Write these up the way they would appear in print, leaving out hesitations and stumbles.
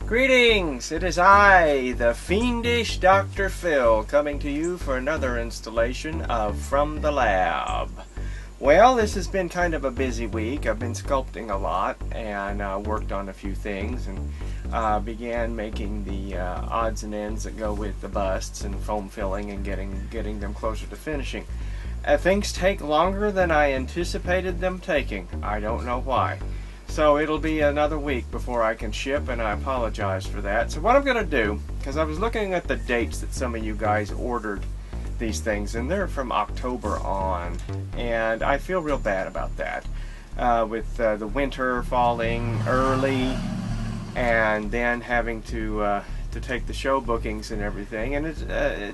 Greetings! It is I, the Fiendish Dr. Phil, coming to you for another installation of From the Lab. Well, this has been kind of a busy week. I've been sculpting a lot and worked on a few things and began making the odds and ends that go with the busts and foam filling and getting them closer to finishing. Things take longer than I anticipated them taking. I don't know why. So it'll be another week before I can ship, and I apologize for that. So what I'm going to do, because I was looking at the dates that some of you guys ordered these things, and they're from October on, and I feel real bad about that. With the winter falling early, and then having to take the show bookings and everything, and it's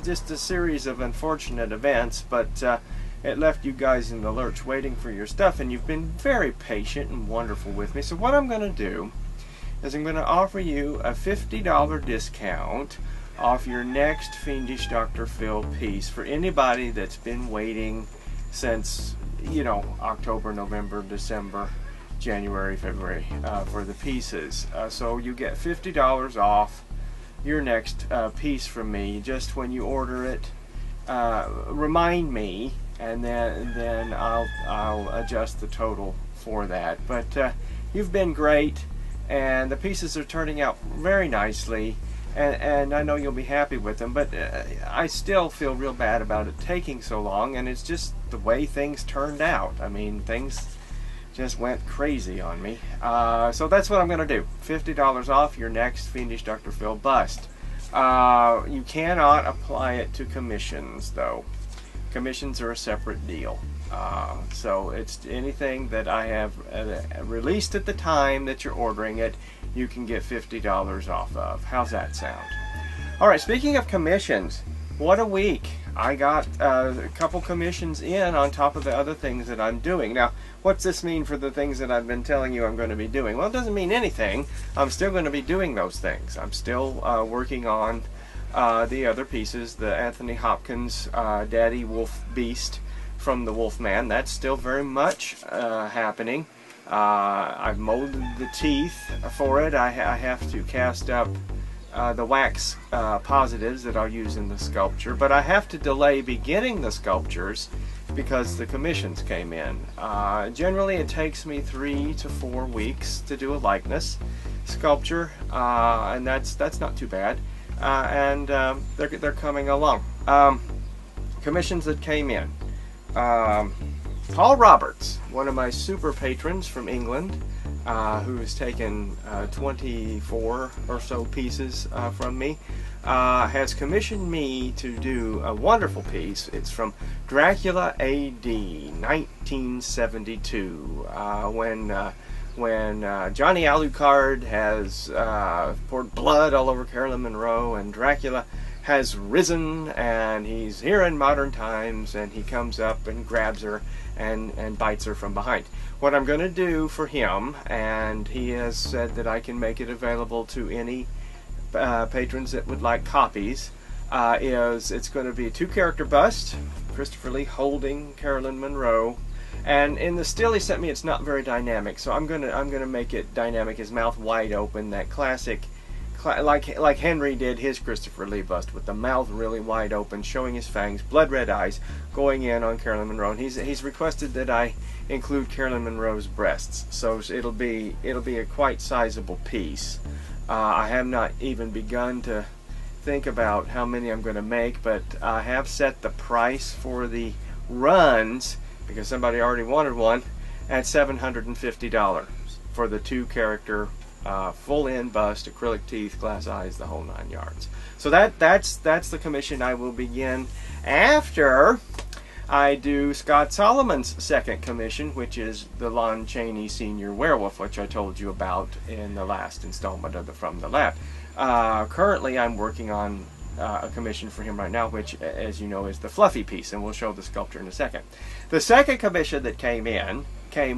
just a series of unfortunate events, but it left you guys in the lurch waiting for your stuff, and you've been very patient and wonderful with me. So what I'm going to do is I'm going to offer you a $50 discount off your next Fiendish Dr. Phil piece for anybody that's been waiting since, you know, October, November, December, January, February for the pieces. So you get $50 off your next piece from me just when you order it. Remind me, and then I'll adjust the total for that. But you've been great, and the pieces are turning out very nicely, and I know you'll be happy with them, but I still feel real bad about it taking so long, and it's just the way things turned out. I mean, things just went crazy on me. So that's what I'm going to do. $50 off your next Fiendish Dr. Phil bust. You cannot apply it to commissions, though. Commissions are a separate deal. So it's anything that I have released at the time that you're ordering it, you can get $50 off of. How's that sound? Alright, speaking of commissions, what a week. I got a couple commissions in on top of the other things that I'm doing. Now, what's this mean for the things that I've been telling you I'm going to be doing? Well, it doesn't mean anything. I'm still going to be doing those things. I'm still working on the other pieces, the Anthony Hopkins Daddy Wolf Beast from the Wolfman. That's still very much happening. I've molded the teeth for it. I have to cast up the wax positives that I'll use in the sculpture, but I have to delay beginning the sculptures because the commissions came in. Generally it takes me 3 to 4 weeks to do a likeness sculpture, and that's not too bad. And they're coming along. Commissions that came in. Paul Roberts, one of my super patrons from England, who has taken 24 or so pieces from me, has commissioned me to do a wonderful piece. It's from Dracula AD 1972, when Johnny Alucard has poured blood all over Caroline Munro, and Dracula has risen, and he's here in modern times, and he comes up and grabs her and bites her from behind. What I'm going to do for him, and he has said that I can make it available to any patrons that would like copies, is it's going to be a 2-character bust, Christopher Lee holding Caroline Munro. And in the still he sent me, it's not very dynamic, so I'm gonna make it dynamic. His mouth wide open, that classic, like Henry did his Christopher Lee bust, with the mouth really wide open, showing his fangs, blood red eyes, going in on Caroline Munro. And he's requested that I include Caroline Munro's breasts, so it'll be a quite sizable piece. I have not even begun to think about how many I'm going to make, but I have set the price for the runs, because somebody already wanted one, at $750 for the 2-character full-in bust, acrylic teeth, glass eyes, the whole 9 yards. So that's the commission I will begin after I do Scott Solomon's second commission, which is the Lon Chaney Sr. Werewolf, which I told you about in the last installment of the From the Lab. Currently I'm working on a commission for him right now, which, as you know, is the fluffy piece, and we'll show the sculpture in a second. The second commission that came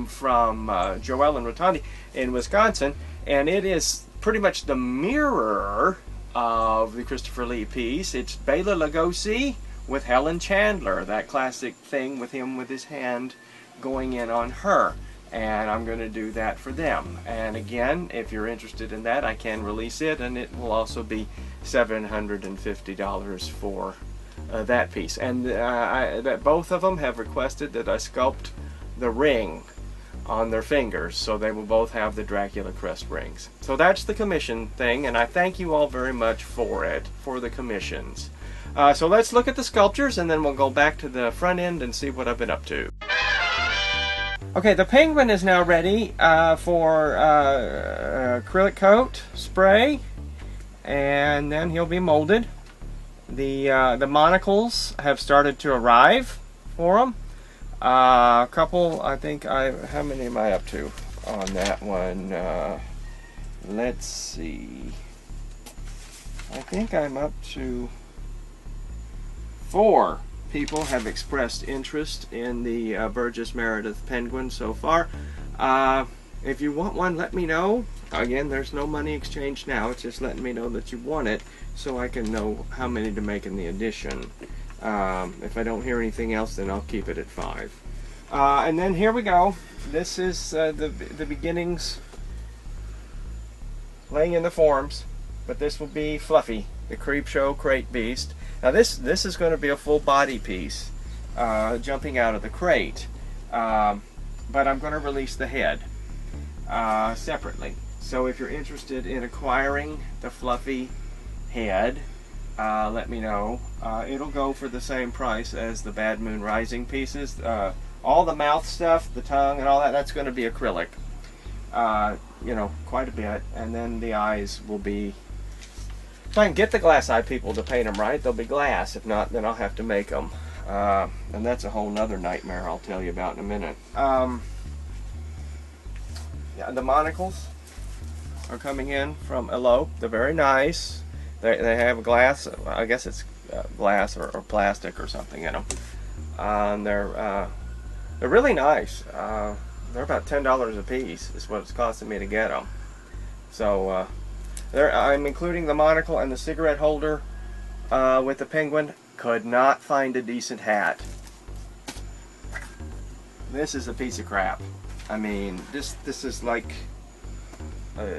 from Joellen Rotondi in Wisconsin, and it is pretty much the mirror of the Christopher Lee piece. It's Bela Lugosi with Helen Chandler, that classic thing with him with his hand going in on her. and I'm going to do that for them. And again, if you're interested in that, I can release it, and it will also be $750 for that piece. And that both of them have requested that I sculpt the ring on their fingers, so they will both have the Dracula crest rings. So that's the commission thing, and I thank you all very much for it, for the commissions. So let's look at the sculptures, and then we'll go back to the front end and see what I've been up to. Okay, the penguin is now ready for acrylic coat spray, and then he'll be molded. The monocles have started to arrive for him. A couple, I think how many am I up to on that one? Let's see. I think I'm up to 4 people have expressed interest in the Burgess Meredith penguin so far. If you want one, let me know. Again, there's no money exchange now. It's just letting me know that you want it so I can know how many to make in the edition. If I don't hear anything else, then I'll keep it at 5. And then here we go. This is the beginnings, laying in the forms, but this will be Fluffy, the Creepshow crate beast. Now this is going to be a full body piece, jumping out of the crate, but I'm going to release the head separately. So if you're interested in acquiring the Fluffy head, let me know. It'll go for the same price as the Bad Moon Rising pieces. All the mouth stuff, the tongue and all that, that's going to be acrylic. You know, quite a bit. And then the eyes will be, if I can get the glass eye people to paint them right, they'll be glass. If not, then I'll have to make them. And that's a whole nother nightmare I'll tell you about in a minute. Yeah, the monocles are coming in from Elope. They're very nice. They have glass, I guess it's glass or plastic or something in them. They're really nice. They're about $10 a piece is what it's costing me to get them. So I'm including the monocle and the cigarette holder with the penguin. Could not find a decent hat. This is a piece of crap. I mean, this is like,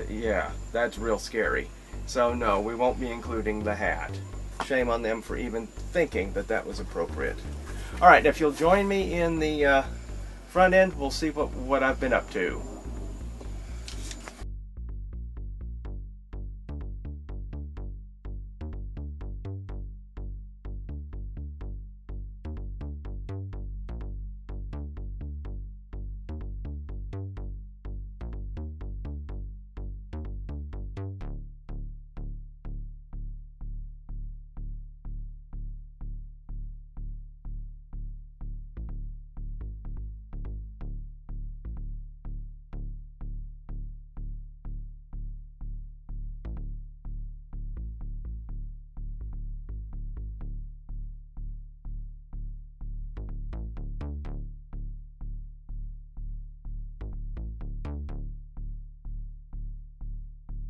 yeah, that's real scary. So no, we won't be including the hat. Shame on them for even thinking that that was appropriate. All right, if you'll join me in the front end, we'll see what I've been up to.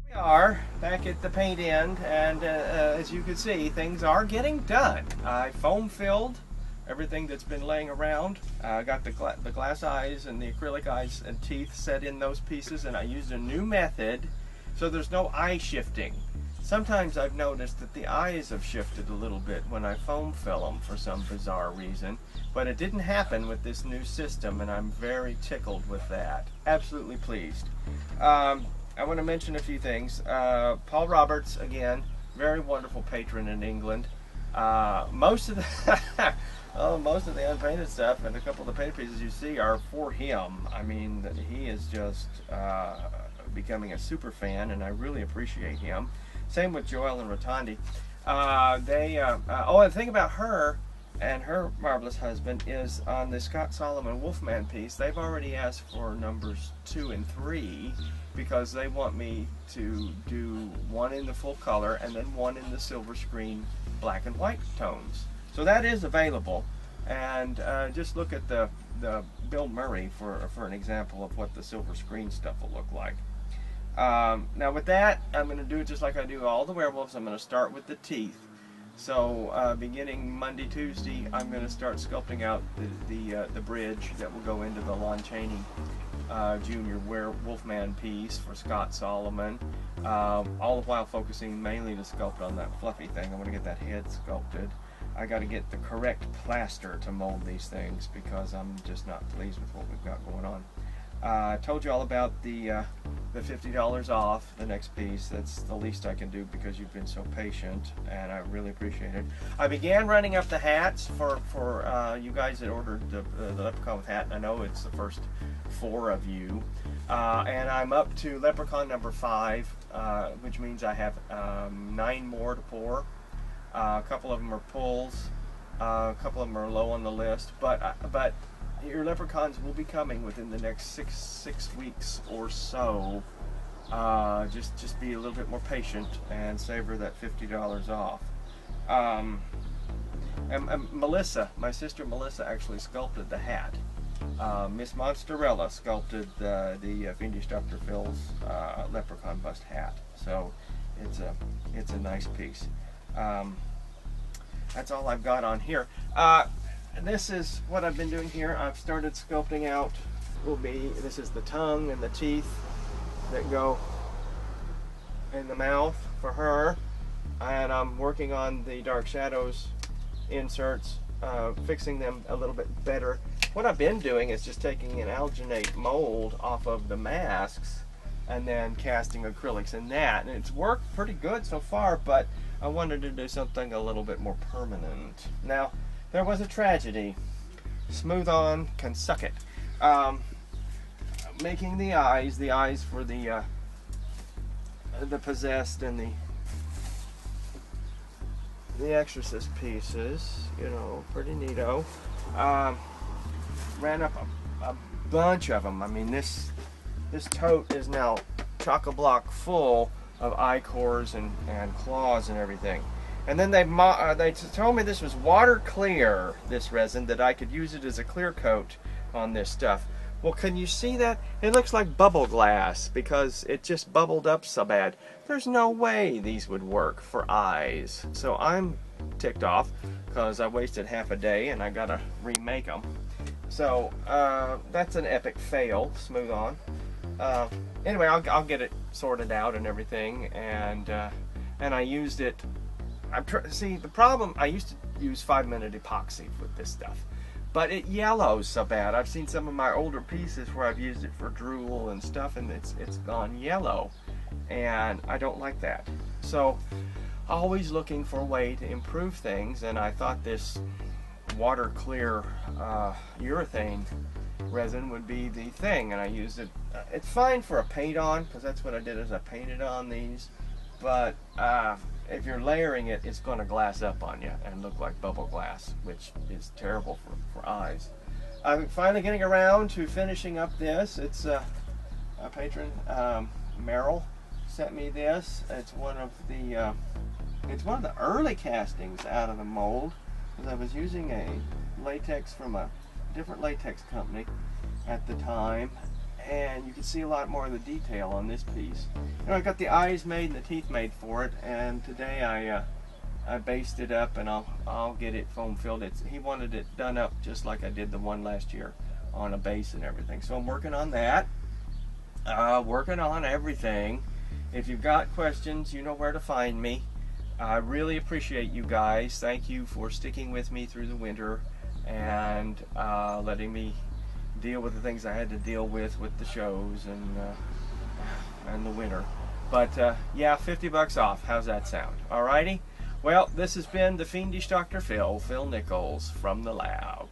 We are back at the paint end, and as you can see, things are getting done. I foam filled everything that's been laying around. I got the glass eyes and the acrylic eyes and teeth set in those pieces, and I used a new method so there's no eye shifting. Sometimes I've noticed that the eyes have shifted a little bit when I foam fill them for some bizarre reason, but it didn't happen with this new system, and I'm very tickled with that. Absolutely pleased. I want to mention a few things. Paul Roberts, again, very wonderful patron in England. Most of the most of the unpainted stuff and a couple of the painted pieces you see are for him. I mean, he is just becoming a super fan, and I really appreciate him. Same with Joelle and Rotondi. Oh, and the thing about her and her marvelous husband is on the Scott Solomon Wolfman piece, they've already asked for numbers 2 and 3 because they want me to do one in the full color and then one in the silver screen black and white tones. So that is available, and just look at the Bill Murray for an example of what the silver screen stuff will look like. Now with that, I'm going to do it just like I do all the werewolves. I'm going to start with the teeth. So beginning Monday, Tuesday, I'm going to start sculpting out the bridge that will go into the Lon Chaney Junior Wolfman piece for Scott Solomon, all the while focusing mainly to sculpt on that fluffy thing. I want to get that head sculpted. I got to get the correct plaster to mold these things because I'm just not pleased with what we've got going on. I told you all about the $50 off the next piece. That's the least I can do because you've been so patient, and I really appreciate it. I began running up the hats for you guys that ordered the Leprechaun with hat, and I know it's the first 4 of you. And I'm up to Leprechaun number 5, which means I have 9 more to pour. A couple of them are pulls, a couple of them are low on the list, but your leprechauns will be coming within the next six weeks or so. Just be a little bit more patient and savor that $50 off. And Melissa, my sister Melissa, actually sculpted the hat. Miss Monsterella sculpted the Fiendish Dr. Phil's leprechaun bust hat. So it's a nice piece. That's all I've got on here. This is what I've been doing here. I've started sculpting out. This is the tongue and the teeth that go in the mouth for her, and I'm working on the dark shadows inserts, fixing them a little bit better. What I've been doing is just taking an alginate mold off of the masks and then casting acrylics in that, and it's worked pretty good so far, but I wanted to do something a little bit more permanent. Now, there was a tragedy. Smooth On can suck it. Making the eyes for the possessed and the exorcist pieces, you know, pretty neato. Ran up a bunch of them. I mean, this tote is now chock-a-block full of eye cores and claws and everything. And then they told me this was water clear, this resin, that I could use it as a clear coat on this stuff. Well, can you see that? It looks like bubble glass because it just bubbled up so bad. There's no way these would work for eyes. So I'm ticked off because I wasted half a day and I gotta remake them. So that's an epic fail, Smooth On. Anyway, I'll get it sorted out and everything, and I used it. See, the problem, I used to use 5-minute epoxy with this stuff, but it yellows so bad. I've seen some of my older pieces where I've used it for drool and stuff, and it's gone yellow, and I don't like that. So, always looking for a way to improve things, and I thought this water clear urethane resin would be the thing, and I used it. It's fine for a paint on, because that's what I did, is I painted on these, but if you're layering it, it's going to glass up on you and look like bubble glass, which is terrible for eyes. I'm finally getting around to finishing up this. It's a patron, Merrill, sent me this. It's one of the early castings out of the mold, because I was using a latex from a different latex company at the time, and you can see a lot more of the detail on this piece. You know, I got the eyes made and the teeth made for it, and today I based it up, and I'll get it foam filled. He wanted it done up just like I did the one last year on a base and everything. So I'm working on that. Working on everything. If you've got questions, you know where to find me. I really appreciate you guys. Thank you for sticking with me through the winter and letting me deal with the things I had to deal with the shows and the winter. But yeah, $50 off. How's that sound? Alrighty. Well, this has been the Fiendish Dr. Phil Nichols from the lab.